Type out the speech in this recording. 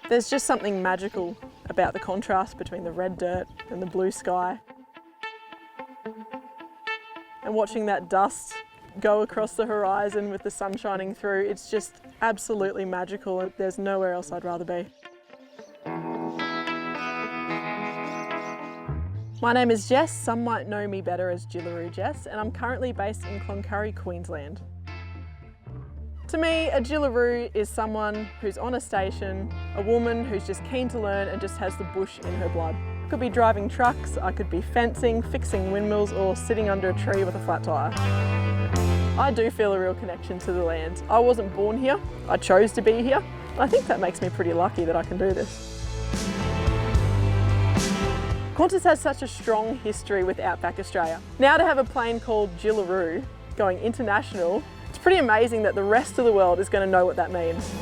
There's just something magical about the contrast between the red dirt and the blue sky. And watching that dust go across the horizon with the sun shining through, it's just absolutely magical. There's nowhere else I'd rather be. My name is Jess, some might know me better as Jillaroo Jess, and I'm currently based in Cloncurry, Queensland. To me, a Jillaroo is someone who's on a station, a woman who's just keen to learn and just has the bush in her blood. I could be driving trucks, I could be fencing, fixing windmills, or sitting under a tree with a flat tyre. I do feel a real connection to the land. I wasn't born here, I chose to be here. I think that makes me pretty lucky that I can do this. Qantas has such a strong history with outback Australia. Now to have a plane called Jillaroo going international, it's pretty amazing that the rest of the world is going to know what that means.